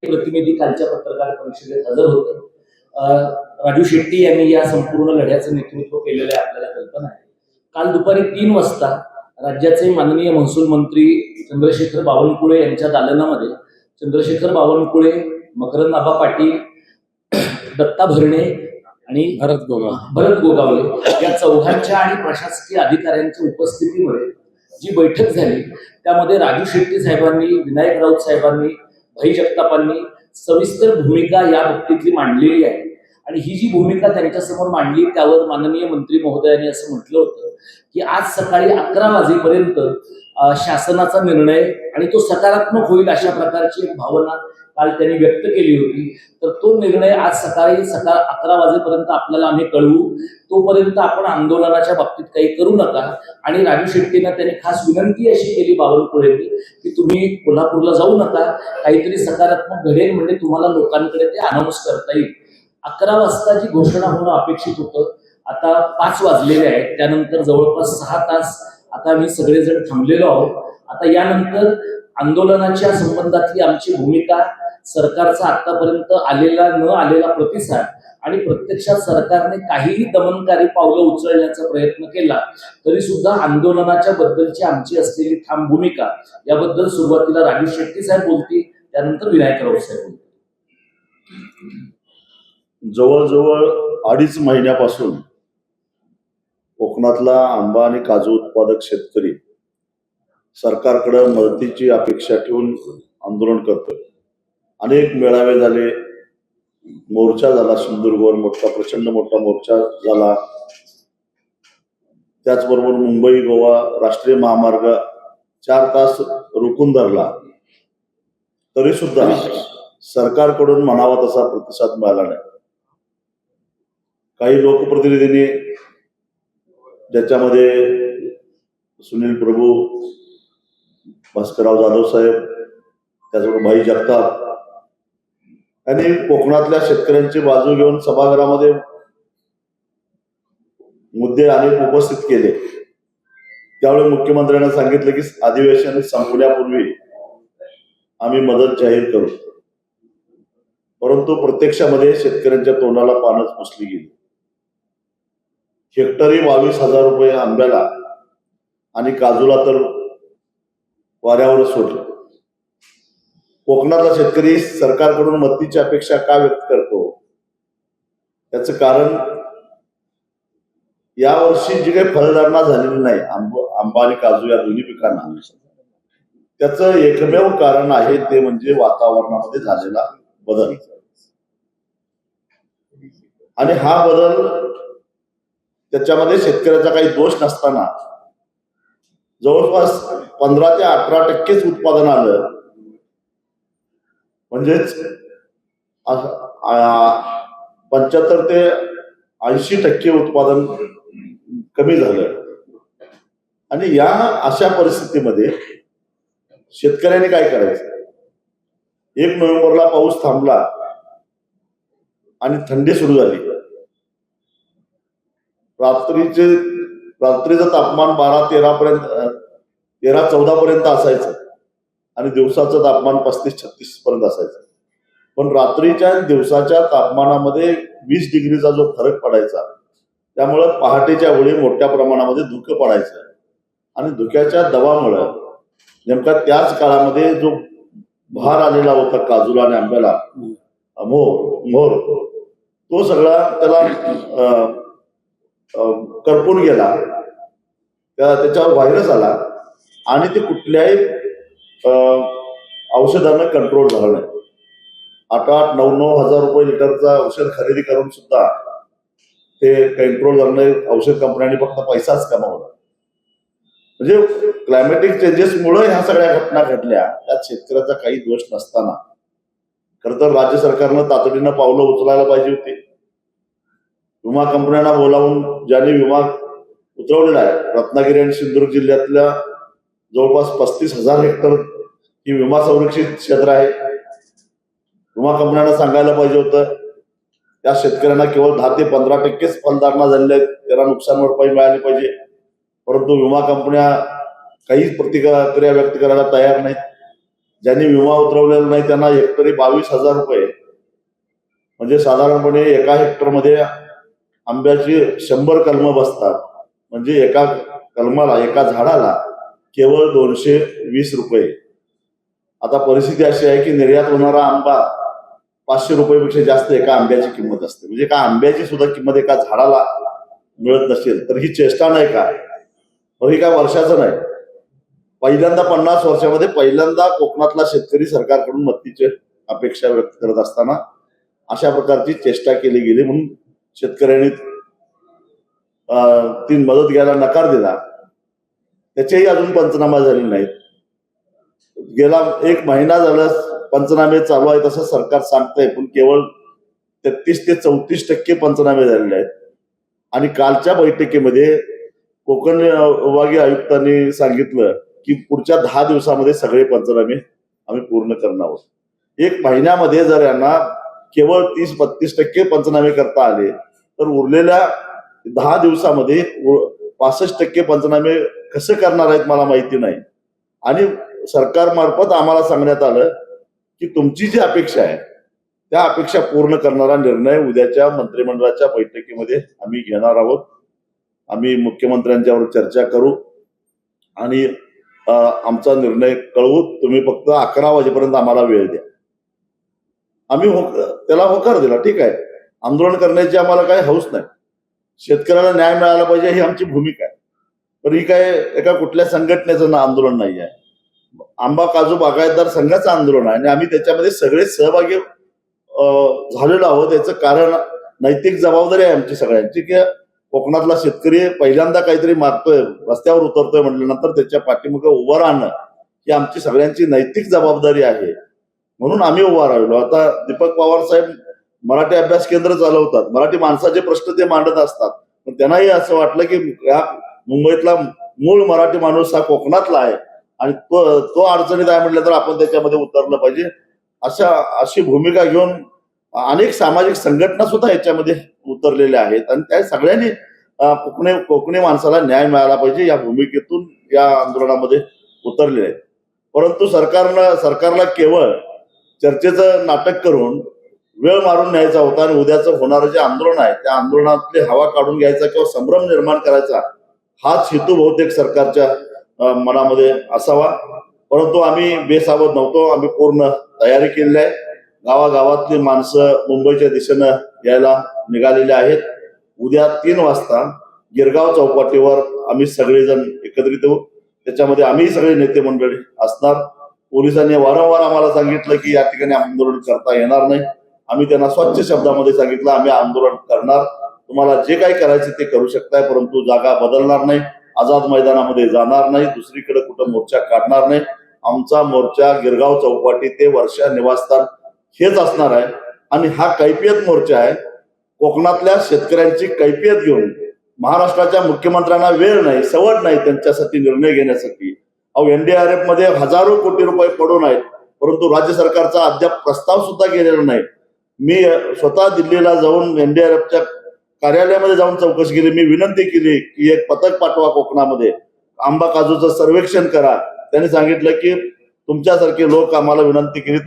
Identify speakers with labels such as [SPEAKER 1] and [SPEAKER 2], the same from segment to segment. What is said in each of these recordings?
[SPEAKER 1] प्रतिनिधी कालच्या पत्रकार परिषदेत हजर होते. राजू शेट्टी यांनी या संपूर्ण लढ्याचं नेतृत्व केलेलं आहे, आपल्याला कल्पना आहे. काल दुपारी 3 वाजता राज्याचे माननीय महसूल मंत्री चंद्रशेखर बावनकुळे यांच्या दालनामध्ये चंद्रशेखर बावनकुळे, मकरंद पाटील, दत्ता भरणे आणि भरत गोगावले या चौघांच्या आणि प्रशासकीय अधिकाऱ्यांच्या उपस्थितीमध्ये जी बैठक झाली त्यामध्ये राजू शेट्टी साहेबांनी, विनायक राऊत साहेबांनी, भाई जगतापांनी सविस्तर भूमिका या बाबतीतली मांडलेली आहे. आणि ही जी भूमिका त्यांच्यासमोर मांडली त्यावर माननीय मंत्री महोदयांनी असं म्हटलं होतं की आज सकाळी 11 वाजेपर्यंत शासनाचा निर्णय आणि तो सकारात्मक होईल अशा प्रकारची एक भावना काल त्यांनी व्यक्त केली होती. तर तो निर्णय आज सकाळी 11 वाजेपर्यंत आपल्याला आम्ही कळवू, तोपर्यंत आपण आंदोलनाच्या बाबतीत काही करू नका. आणि राजू शेट्टींना त्यांनी खास विनंती अशी केली बावनकुळेंनी की तुम्ही कोल्हापूरला जाऊ नका, काहीतरी सकारात्मक घडेल म्हणजे तुम्हाला लोकांकडे ते अनाऊन्स करता येईल. 11 वाजता जी घोषणा होणं अपेक्षित होतं, आता 5 वाजलेले आहेत. त्यानंतर जवळपास 6 तास आता आम्ही सगळेजण थांबलेलो आहोत. आता यानंतर आंदोलनाच्या संबंधातली आमची भूमिका, सरकारचा आतापर्यंत आलेला न आलेला प्रतिसाद आणि प्रत्यक्षात सरकारने काहीही दमनकारी पावलं उचलण्याचा प्रयत्न केला तरी सुद्धा आंदोलनाच्या बद्दलची आमची असलेली ठाम भूमिका याबद्दल सुरुवातीला राजू शेट्टी साहेब बोलतील, त्यानंतर विनायक राऊत साहेब बोलतील.
[SPEAKER 2] जवळजवळ 2.5 महिन्यापासून कोकणातला आंबा आणि काजू उत्पादक शेतकरी सरकारकडे मदतीची अपेक्षा ठेवून आंदोलन करतोय. अनेक मेळावे झाले, मोर्चा झाला, सिंधुदुर्गवर मोठा प्रचंड मोठा मोर्चा झाला. त्याचबरोबर मुंबई गोवा राष्ट्रीय महामार्ग 4 तास रोखून धरला, तरी सुद्धा सरकारकडून म्हणावा तसा प्रतिसाद मिळाला नाही. काही लोकप्रतिनिधींनी, ज्याच्यामध्ये सुनील प्रभू, भास्करराव जाधव साहेब, त्याचबरोबर भाई जगताप यांनी कोकणातल्या शेतकऱ्यांची बाजू घेऊन सभागृहामध्ये मुद्दे अनेक उपस्थित केले. त्यावेळी मुख्यमंत्र्यांना सांगितलं की अधिवेशन संपण्यापूर्वी आम्ही मदत जाहीर करू, परंतु प्रत्यक्षामध्ये शेतकऱ्यांच्या तोंडाला पानच पुसली गेली. हेक्टरी 22,000 रुपये आंब्याला आणि काजूला तर वाऱ्यावरच सोडलं. कोकणातला शेतकरी सरकारकडून मदतीची अपेक्षा का व्यक्त करतो? त्याचं कारण यावर्षी जी काही फळधारणा झालेली नाही आंबा आणि काजू या दोन्ही पिकांना, त्याचं एकमेव कारण आहे ते म्हणजे वातावरणामध्ये झालेला बदल. आणि हा बदल, त्याच्यामध्ये शेतकऱ्याचा काही दोष नसताना जवळपास 15 ते 18% उत्पादन आलं. म्हणजेच 75 ते 80% उत्पादन कमी झालं. आणि या अशा परिस्थितीमध्ये शेतकऱ्यांनी काय करायचं? 1 नोव्हेंबरला पाऊस थांबला आणि थंडी सुरू झाली. रात्रीचं तापमान 12-13 पर्यंत, 13-14 पर्यंत असायचं आणि दिवसाचं तापमान 35-36 पर्यंत असायचं. पण रात्रीच्या दिवसाच्या तापमानामध्ये 20 डिग्रीचा जो फरक पडायचा, त्यामुळं पहाटेच्या वेळी मोठ्या प्रमाणामध्ये धुकं पडायचं. आणि धुक्याच्या दबावामुळं नेमका त्याच काळामध्ये जो भार आलेला होता काजूला आणि आंब्याला, मोर, तो सगळा त्याला करपून गेला. त्याच्यावर व्हायरस आला आणि ते कुठल्याही औषधांना कंट्रोल झालं नाही. 8-9 हजार रुपये लिटरचा औषध खरेदी करून सुद्धा ते कंट्रोल झालं नाही. औषध कंपन्यांनी फक्त पैसाच कमावला. म्हणजे क्लायमॅटिक चेंजेसमुळे ह्या सगळ्या घटना घडल्या. त्यात शेतकऱ्याचा काही दोष नसताना खरं तर राज्य सरकारनं तातडीनं पावलं उचलायला पाहिजे होती. विमा कंपन्यांना बोलावून ज्यांनी विमा उतरवलेला आहे, रत्नागिरी आणि सिंधुदुर्ग जिल्ह्यातल्या जवळपास 35,000 हेक्टर ही विमा संरक्षित क्षेत्र आहे. विमा कंपन्यांना सांगायला पाहिजे होतं त्या शेतकऱ्यांना केवळ 10 ते 15% फलधारणा झालेल्या आहेत, त्याला नुकसान भरपाई मिळाली पाहिजे. परंतु विमा कंपन्या काहीच प्रतिक्रिया व्यक्त करायला तयार नाहीत. ज्यांनी विमा उतरवलेला नाही त्यांना हेक्टरी 22,000 रुपये, म्हणजे साधारणपणे एका हेक्टरमध्ये आंब्याची 100 कलमं बसतात. म्हणजे एका कलमाला, एका झाडाला केवळ 220 रुपये. आता परिस्थिती अशी आहे की निर्यात होणारा आंबा 500 रुपयापेक्षा जास्त एका आंब्याची किंमत असते. म्हणजे एका आंब्याची सुद्धा किंमत एका झाडाला मिळत नसेल तर ही चेष्टा नाही का? ही काय वर्षाचं नाही, पहिल्यांदा 50 वर्षामध्ये पहिल्यांदा कोकणातला शेतकरी सरकारकडून मदतीची अपेक्षा व्यक्त करत असताना अशा प्रकारची चेष्टा केली गेली. म्हणून शेतकऱ्यांनी ती मदत घ्यायला नकार दिला. त्याचेही अजून पंचनामा झाले नाहीत. गेला 1 महिना झाला पंचनामे चालू आहेत असं सरकार सांगतंय, पण केवळ 33 ते 34% पंचनामे झालेले आहेत. आणि कालच्या बैठकीमध्ये कोकण विभागीय आयुक्तांनी सांगितलं की पुढच्या 10 दिवसामध्ये सगळे पंचनामे आम्ही पूर्ण करणार आहोत. 1 महिन्यामध्ये जर यांना केवळ 30-32% पंचनामे करता आले तर उरलेल्या 10 दिवसामध्ये 65% पंचनामे कसं करणार आहेत मला माहिती नाही. आणि सरकारमार्फत आम्हाला सांगण्यात आलं की तुमची जी अपेक्षा आहे त्या अपेक्षा पूर्ण करणारा निर्णय उद्याच्या मंत्रिमंडळाच्या बैठकीमध्ये आम्ही घेणार आहोत. आम्ही मुख्यमंत्र्यांच्यावर चर्चा करू आणि आमचा निर्णय कळवू. तुम्ही फक्त 11 वाजेपर्यंत आम्हाला वेळ द्या. आम्ही त्याला होकार दिला. ठीक आहे, आंदोलन करण्याची आम्हाला काही हौस नाही. शेतकऱ्याला न्याय मिळाला पाहिजे ही आमची भूमिका आहे. पण ही काय एका कुठल्या संघटनेचं आंदोलन नाही आहे. आंबा काजू बागायतदार संघाचं आंदोलन आहे आणि आम्ही त्याच्यामध्ये सगळे सहभागी झालेलो आहोत. याचं कारण नैतिक जबाबदारी आहे आमची सगळ्यांची की कोकणातला शेतकरी पहिल्यांदा काहीतरी मागतोय, रस्त्यावर उतरतोय म्हटल्यानंतर त्याच्या पाठीमागे उभं राहणं ही आमची सगळ्यांची नैतिक जबाबदारी आहे. म्हणून आम्ही उभा राहिलो. आता दीपक पवार साहेब मराठी अभ्यास केंद्र चालवतात, मराठी माणसाचे प्रश्न ते मांडत असतात. पण त्यांनाही असं वाटलं की या मुंबईतला मूळ मराठी माणूस हा कोकणातला आहे आणि तो अडचणीत आहे म्हटलं तर आपण त्याच्यामध्ये उतरलं पाहिजे. अशी भूमिका घेऊन अनेक सामाजिक संघटना सुद्धा याच्यामध्ये उतरलेल्या आहेत आणि त्या सगळ्यांनी कोकणी माणसाला न्याय मिळाला पाहिजे या भूमिकेतून या आंदोलनामध्ये उतरलेले आहेत. परंतु सरकारला केवळ चर्चेचं नाटक करून वेळ मारून न्यायचा होता आणि उद्याचं होणारं जे आंदोलन आहे त्या आंदोलनातली हवा काढून घ्यायचा किंवा संभ्रम निर्माण करायचा हाच हेतू बहुतेक सरकारच्या मनामध्ये असावा. परंतु आम्ही बेसावध नव्हतो. आम्ही पूर्ण तयारी केलेली आहे. गावागावातली माणसं मुंबईच्या दिशेनं यायला निघालेली आहेत. उद्या 3 वाजता गिरगाव चौपाटीवर आम्ही सगळेजण एकत्रित होऊ. त्याच्यामध्ये आम्ही सगळे नेते मंडळी असणार. पोलिसांनी वारंवार आम्हाला सांगितलं की या ठिकाणी आंदोलन करता येणार नाही. आम्ही त्यांना स्वच्छ शब्दामध्ये सांगितलं आम्ही आंदोलन करणार, तुम्हाला जे काही करायचे ते करू शकताय, परंतु जागा बदलणार नाही, आझाद मैदानामध्ये जाणार नाही, दुसरीकडे कुठं मोर्चा काढणार नाही. आमचा मोर्चा गिरगाव चौपाटी ते वर्षा निवासस्थान हेच असणार आहे. आणि हा कैफियत मोर्चा आहे. कोकणातल्या शेतकऱ्यांची कैफियत घेऊन महाराष्ट्राच्या मुख्यमंत्र्यांना वेळ नाही, सवड नाही त्यांच्यासाठी निर्णय घेण्यासाठी. एनडीआरएफ मध्ये हजारो कोटी रुपये पडून आहेत, परंतु राज्य सरकारचा अद्याप प्रस्ताव सुद्धा गेलेला नाही. मी स्वतः दिल्लीला जाऊन एनडीआरएफच्या कार्यालयामध्ये जाऊन चौकशी केली. मी विनंती केली की एक पथक पाठवा कोकणामध्ये, आंबा काजूचं सर्वेक्षण करा. त्यांनी सांगितलं की तुमच्यासारखे लोक आम्हाला विनंती केली,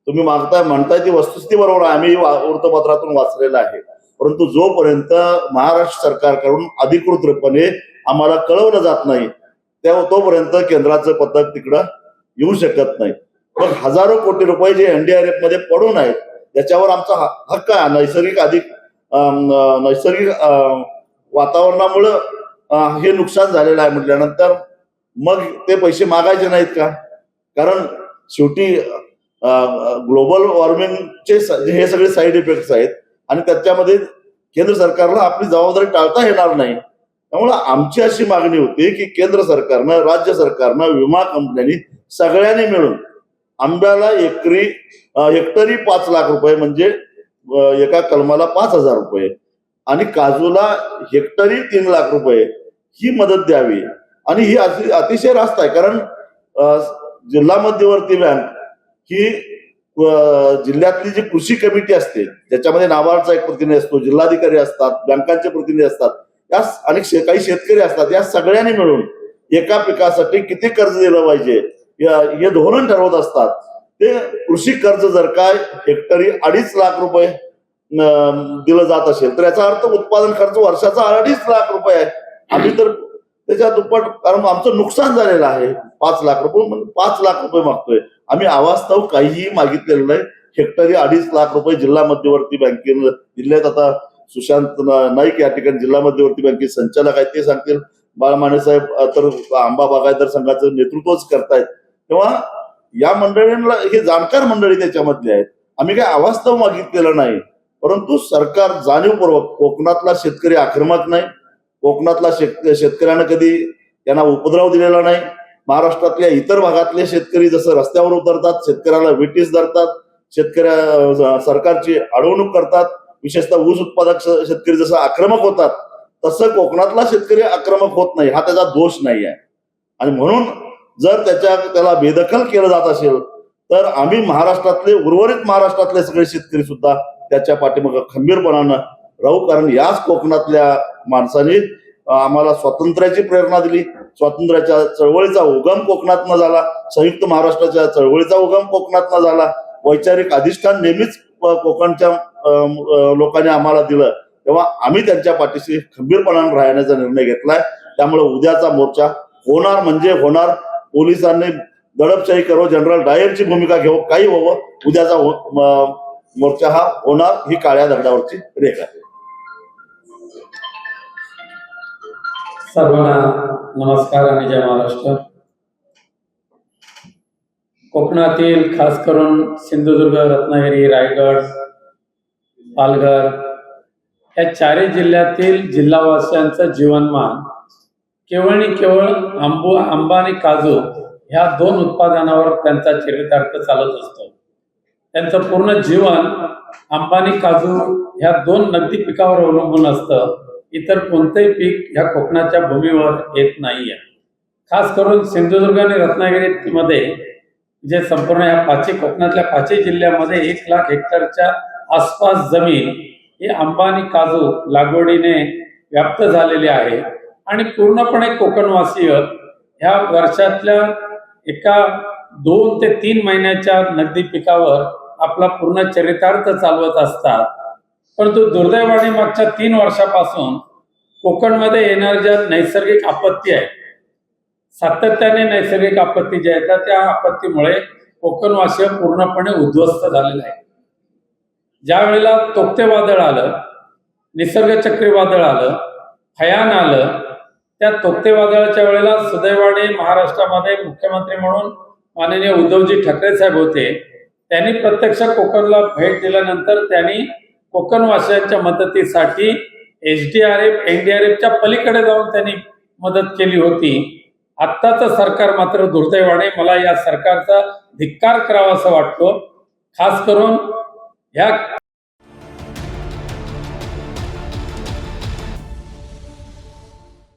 [SPEAKER 2] तुम्ही म्हणताय ती वस्तुस्थिती बरोबर आहे, आम्ही वृत्तपत्रातून वाचलेलं आहे. परंतु जोपर्यंत महाराष्ट्र सरकारकडून अधिकृतपणे आम्हाला कळवलं जात नाही तोपर्यंत केंद्राचं पथक तिकडं येऊ शकत नाही. पण हजारो कोटी रुपये जे एनडीआरएफ मध्ये पडून आहेत त्याच्यावर आमचा हक्क आहे. नैसर्गिक वातावरणामुळं हे नुकसान झालेलं आहे म्हटल्यानंतर मग ते पैसे मागायचे नाहीत का? कारण शेवटी ग्लोबल वॉर्मिंगचे हे सगळे साईड इफेक्ट्स आहेत आणि त्याच्यामध्ये केंद्र सरकारला आपली जबाबदारी टाळता येणार नाही. त्यामुळे आमची अशी मागणी होती की केंद्र सरकारनं, राज्य सरकारनं, विमा कंपन्यांनी सगळ्यांनी मिळून आंब्याला हेक्टरी 5 लाख रुपये म्हणजे एका कलमाला 5,000 रुपये आणि काजूला हेक्टरी 3 लाख रुपये ही मदत द्यावी. आणि ही अतिशय रास्त आहे. कारण जिल्हा मध्यवर्ती बँक ही जिल्ह्यातली जी कृषी कमिटी असते ज्याच्यामध्ये नाबार्डचा एक प्रतिनिधी असतो, जिल्हाधिकारी असतात, बँकांचे प्रतिनिधी असतात, आणि काही शेतकरी असतात, या सगळ्यांनी मिळून एका पिकासाठी किती कर्ज दिलं पाहिजे हे धोरण ठरवत असतात. ते कृषी कर्ज जर काय हेक्टरी 2.5 लाख रुपये दिलं जात असेल तर याचा अर्थ उत्पादन खर्च वर्षाचा 2.5 लाख रुपये आहे. आम्ही तर त्याच्या दुप्पट, कारण आमचं नुकसान झालेलं आहे. 5 लाख रुपये म्हणजे 5 लाख रुपये मागतोय आम्ही. अवास्तव काहीही मागितलेलं नाही. हेक्टरी 2.5 लाख रुपये जिल्हा मध्यवर्ती बँकेनं दिलेत. आता सुशांत नाईक या ठिकाणी जिल्हा मध्यवर्ती बँकेचे संचालक आहेत, ते सांगतील. बाळमाने साहेब तर आंबा बागायतदार संघाचं नेतृत्वच करतायत. तेव्हा या मंडळींना, हे जाणकार मंडळी त्याच्यामधले आहेत. आम्ही काही अवास्तव मागितलेलं नाही, परंतु सरकार जाणीवपूर्वक, कोकणातला शेतकरी आक्रमक नाही, कोकणातला शेतकऱ्यानं कधी त्यांना उपद्रव दिलेला नाही. महाराष्ट्रातल्या इतर भागातले शेतकरी जसं रस्त्यावर उतरतात, शेतकऱ्याला विटीस धरतात, सरकारची अडवणूक करतात, विशेषतः ऊस उत्पादक शेतकरी जसं आक्रमक होतात, तसं कोकणातला शेतकरी आक्रमक होत नाही. हा त्याचा दोष नाही आहे. आणि म्हणून जर त्याला बेदखल केलं जात असेल तर आम्ही उर्वरित महाराष्ट्रातले सगळे शेतकरी सुद्धा त्याच्या पाठीमागे खंबीरपणानं राहू. कारण याच कोकणातल्या माणसांनी आम्हाला स्वातंत्र्याची प्रेरणा दिली. स्वातंत्र्याच्या चळवळीचा उगम कोकणातनं झाला. संयुक्त महाराष्ट्राच्या चळवळीचा उगम कोकणातनं झाला. वैचारिक अधिष्ठान नेहमीच कोकणच्या लोकांनी आम्हाला दिलं. तेव्हा आम्ही त्यांच्या पाठीशी खंबीरपणाने राहण्याचा निर्णय घेतलाय. त्यामुळे उद्याचा मोर्चा होणार म्हणजे होणार. पोलिसांनी दडपशाही करो, जनरल डायरची भूमिका घेऊ, काही व्हावं, उद्याचा मोर्चा हा होणार. ही काळ्या दगडावरची रेख आहे.
[SPEAKER 3] सर्वांना नमस्कार आणि जय महाराष्ट्र. कोकणातील खास करून सिंधुदुर्ग, रत्नागिरी, रायगड, पालघर या चारही जिल्ह्यातील जिल्हावासियांचं जीवनमान केवळ आणि केवळ आंबा आणि काजू ह्या 2 उत्पादनावर त्यांचा चरितार्थ चालत असतो. त्यांचं पूर्ण जीवन आंबा आणि काजू ह्या 2 नगदी पिकावर अवलंबून असतं. इतर कोणतेही पीक ह्या कोकणाच्या भूमीवर येत नाहीये. खास करून सिंधुदुर्ग आणि रत्नागिरीमध्ये जे संपूर्ण ह्या कोकणातल्या 5 जिल्ह्यामध्ये 1 लाख हेक्टरच्या आसपास जमीन ही आंबा आणि काजू लागवडीने व्याप्त झालेली आहे. आणि पूर्णपणे कोकणवासीय ह्या वर्षातल्या एका 2 ते 3 महिन्याच्या नगदी पिकावर आपला पूर्ण चरितार्थ चालवत असतात. परंतु दुर्दैवाने मागच्या 3 वर्षापासून कोकणमध्ये येणाऱ्या ज्या नैसर्गिक आपत्ती आहेत, सातत्याने नैसर्गिक आपत्ती ज्या येतात, त्या आपत्तीमुळे कोकणवासीय पूर्णपणे उद्ध्वस्त झालेला आहे. ज्या वेळेला तोक्ते वादळ आलं, निसर्ग चक्रीवादळ आलं, फयान आलं, त्या तोक्ते वादळाच्या वेळेला सुदैवाने महाराष्ट्रामध्ये मुख्यमंत्री म्हणून माननीय उद्धवजी ठाकरे साहेब होते. त्यांनी प्रत्यक्ष कोकणला भेट दिल्यानंतर त्यांनी कोकणवासियांच्या मदतीसाठी SDRF, NDRFच्या पलीकडे जाऊन त्यांनी मदत केली होती. आत्ताचं सरकार मात्र दुर्दैवाने, मला या सरकारचा धिक्कार करावा असं वाटतो. खास करून ह्या